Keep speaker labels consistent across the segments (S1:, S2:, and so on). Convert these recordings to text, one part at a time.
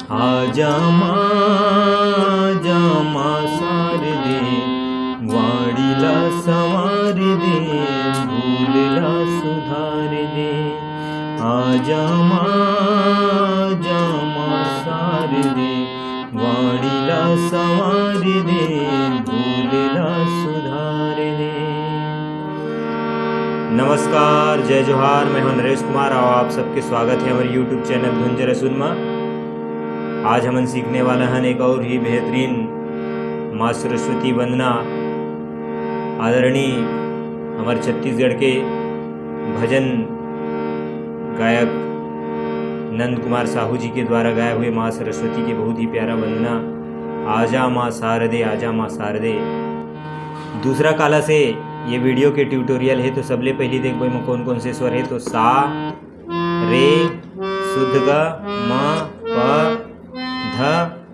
S1: आजा मा शारदे, वाडीला संवार दे, भूलला सुधार दे। आजा मा शारदे, वाडीला संवार दे, भूलला सुधार दे। नमस्कार, जय जोहार। मैं हूं नरेश कुमार और आप सबके स्वागत है हमारे YouTube चैनल धुन जरा सुन में। आज हम सीखने वाला हैं एक और ही बेहतरीन माँ सरस्वती वंदना। आदरणीय हमारे छत्तीसगढ़ के भजन गायक नंद कुमार साहू जी के द्वारा गाए हुए माँ सरस्वती की बहुत ही प्यारा वंदना, आजा माँ शारदे, आजा माँ शारदे। दूसरा काला से ये वीडियो के ट्यूटोरियल है, तो सबले पहले देखो में कौन कौन से स्वर है। तो सा, रे, शुद्ध ग, म, प, ध,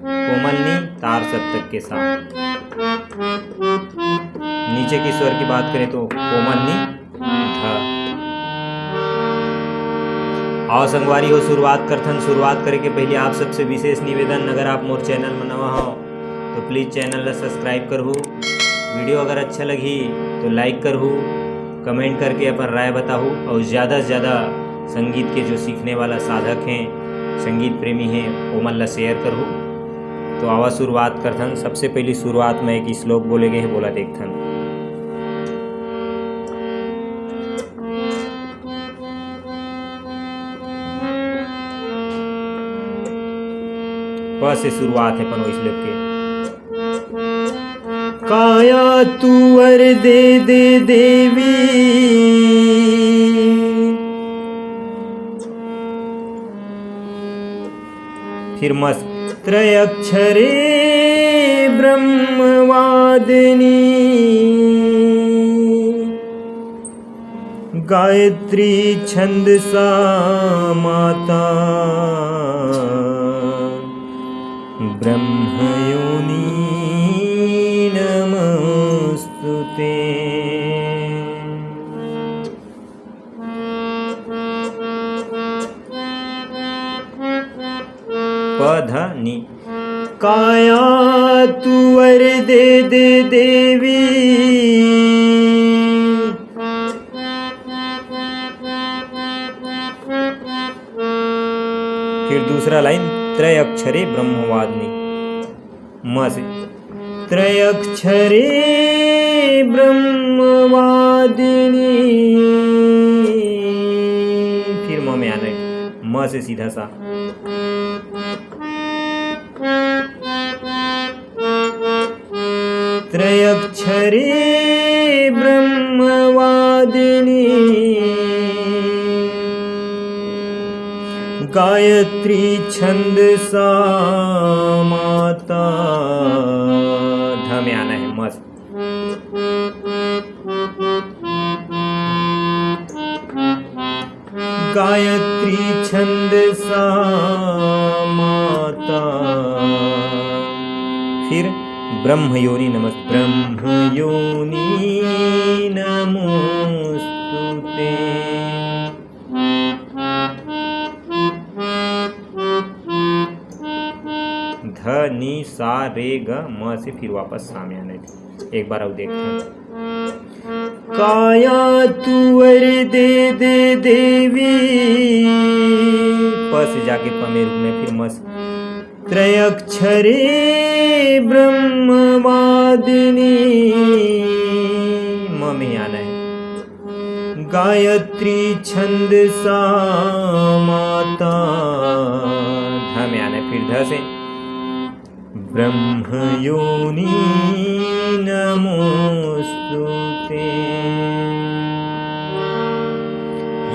S1: कोमल नी, तार सप्तक के साथ। नीचे के स्वर की बात करें तो कोमल नी, ध। आओ संगवारी हो शुरुआत करथन। शुरुआत करे के पहले आप सबसे विशेष निवेदन, अगर आप मोर चैनल में नवा हो तो प्लीज़ चैनल ला सब्सक्राइब करहु। वीडियो अगर अच्छा लगी तो लाइक करहु, कमेंट करके अपन राय बताहु और ज़्यादा से ज़्यादा संगीत के जो सीखने वाला साधक हैं, संगीत प्रेमी हैं, ओमन ला शेयर करहु। तो आवा शुरुआत करथन। सबसे पहली शुरुआत में एक श्लोक बोले गए हैं, बोला देखथन। प से शुरुआत है अपन श्लोक के। काया तुअर दे दे देवी, फिर मस्त त्रयक्षरे ब्रह्मवादिनी, गायत्री छंदसा माता, ब्रह्मयोनी नमस्तुते। पधनी काया तुअर दे दे देवी, फिर दूसरा लाइन त्रय अक्षरे ब्रह्मवादिनी, म से त्रयक्षरे ब्रह्मवादिनी, फिर म में आना है, म से सीधा सा त्रयक्षरे ब्रह्मवादिनी, गायत्री छंदसा माता, ध में आना है, मस्त गायत्री छंदसा माता, फिर ब्रह्मयोनि नमस्ते, ब्रह्मयोनि नमोस्तुते। ध नी सा रे ग म से फिर वापस सामने आना है। एक बार अब देखते हैं। काया तुअर दे दे देवी, प से जाके प में रुकने, फिर म से त्रयक्षरे ब्रह्मवादिनी, म में आना है, गायत्री छंदसा माता, ध में आना है, फिर ध से ब्रह्मयोनि नमोस्तुते।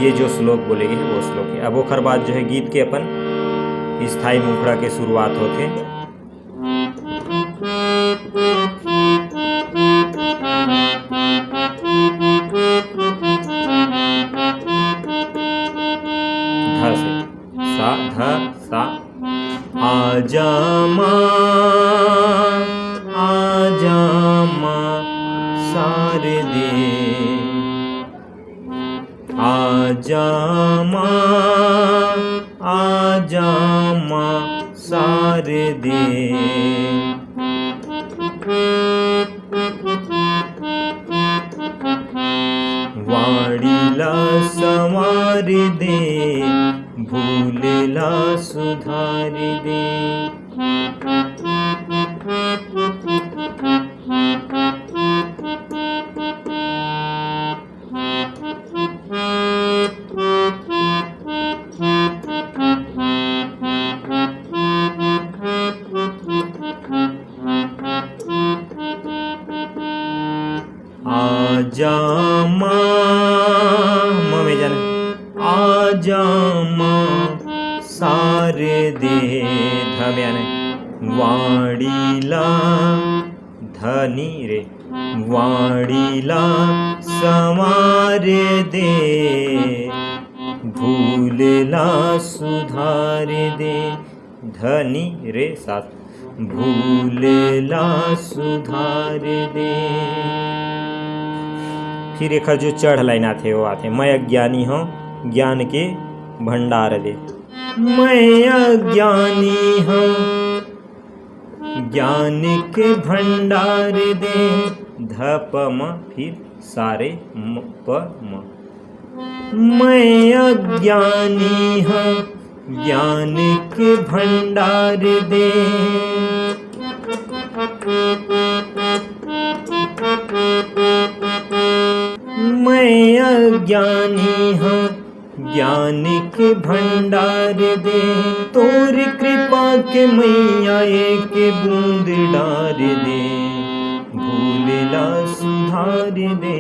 S1: ये जो श्लोक बोलेगी वो श्लोक है। अब ओखर बाद जो है गीत के अपन स्थाई मुखड़ा के शुरुआत होते। ध से सा, ध सा, आजा माँ शारदे, आजा माँ शारदे, संवार दे। वाणीला संवार दे, भूलला सुधार दे। आजा माँ में जाने, आजा माँ सार दे। धम्याने वाणीला धनी रे, वाणीला संवार दे, भूलला सुधार दे। धनी रे साथ, भूलला सुधार दे। फिर एक जो चढ़ लाइन आते वो आते, मैं अज्ञानी हूँ ज्ञान के भंडार दे। मैं अज्ञानी हूँ ज्ञान के भंडार दे। ध प म फिर सारे म प म। मैं अज्ञानी हूँ ज्ञान के भंडार दे। मैं अज्ञानी हूँ ज्ञान के भंडार दे। तोर कृपा के मैया एक बूंद डार दे, भूलला सुधार दे,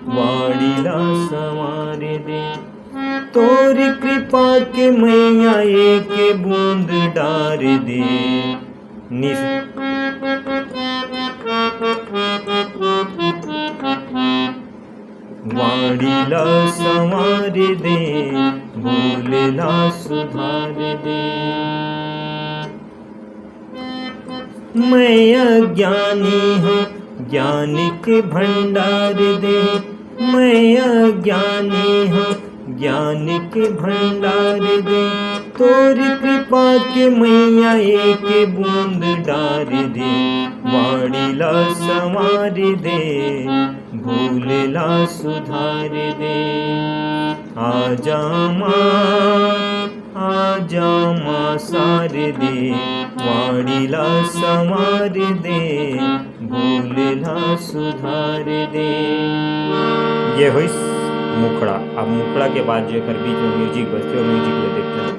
S1: वाणीला संवार दे। तोर कृपा के मैया एक बूंद डार दे। निस वाणीला संवार दे, भूलला सुधार दे। मैं अज्ञानी हूँ ज्ञान के भंडार दे। मैं अज्ञानी हूँ ज्ञान के भंडार दे। तोर कृपा के मैया एक बूंद डार दे, वाणीला संवार दे, भूलला सुधार दे। आजा माँ सार दे, वाणीला संवार दे, भूलला सुधार दे। ये हुई मुखड़ा। अब मुखड़ा के बाद जो कर बीच में म्यूजिक बजते हो, म्यूजिक में देखते हैं।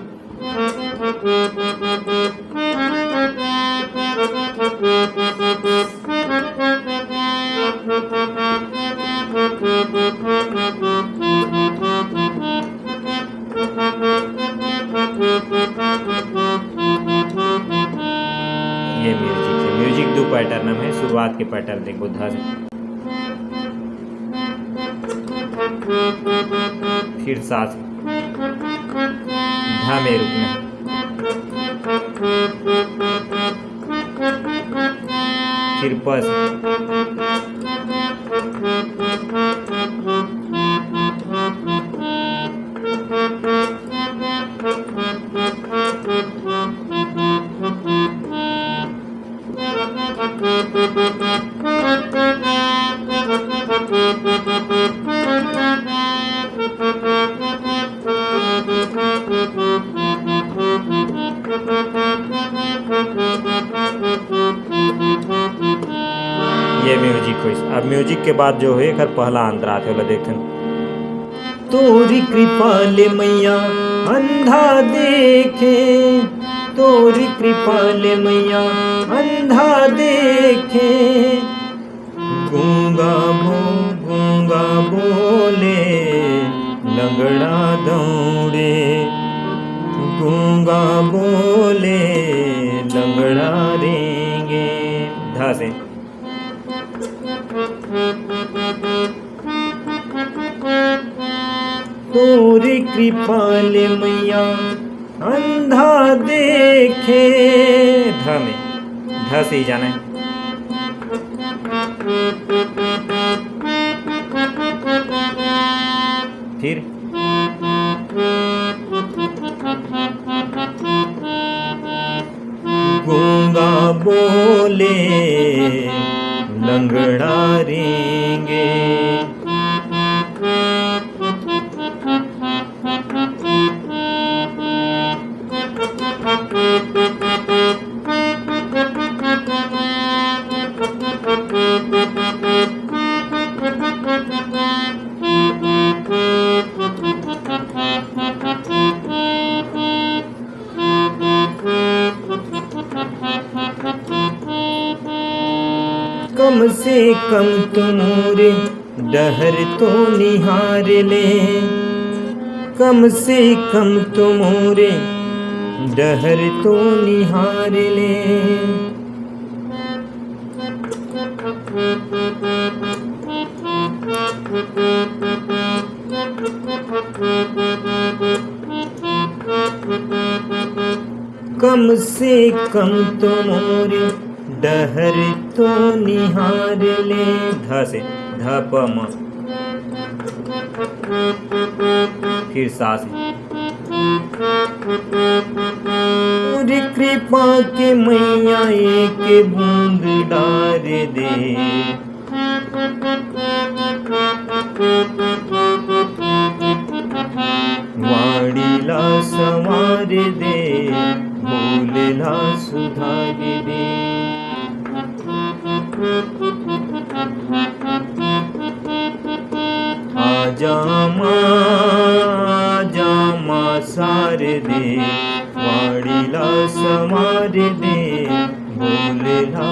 S1: ये म्यूजिक है। म्यूजिक दो पैटर्न में है। शुरुआत के पैटर्न देखो, धा से फिर साथ धा में रुकना, फिर पस, ये म्यूजिक हो। अब म्यूजिक के बाद जो है कर पहला अंतरा आते वाला देखते हैं। तोरी कृपा ले मैया अंधा देखे, तोरी कृपा ले मैया अंधा देखे। गूंगा बोले लंगड़ा दौड़े, गूंगा बोले लंगड़ा रेंगे। धा से तोरी कृपा ले मैया अंधा देखे। ध में ध से ही जाना है। फिर वाले लंगड़ा रेंगे। कम से कम तुम मोरे डहर तो निहार ले, कम से कम तुम मोरे डहर तो निहार ले। कम से कम तुम मोरे डहर तो निहार ले। ध से ध प म, फिर सा से। और कृपा के मैया एक बूंद डार दे, वाड़ीला संवार दे, भूलना सुधार दे। आजा माँ सार दे, वाड़ीला संवार दे, भूलना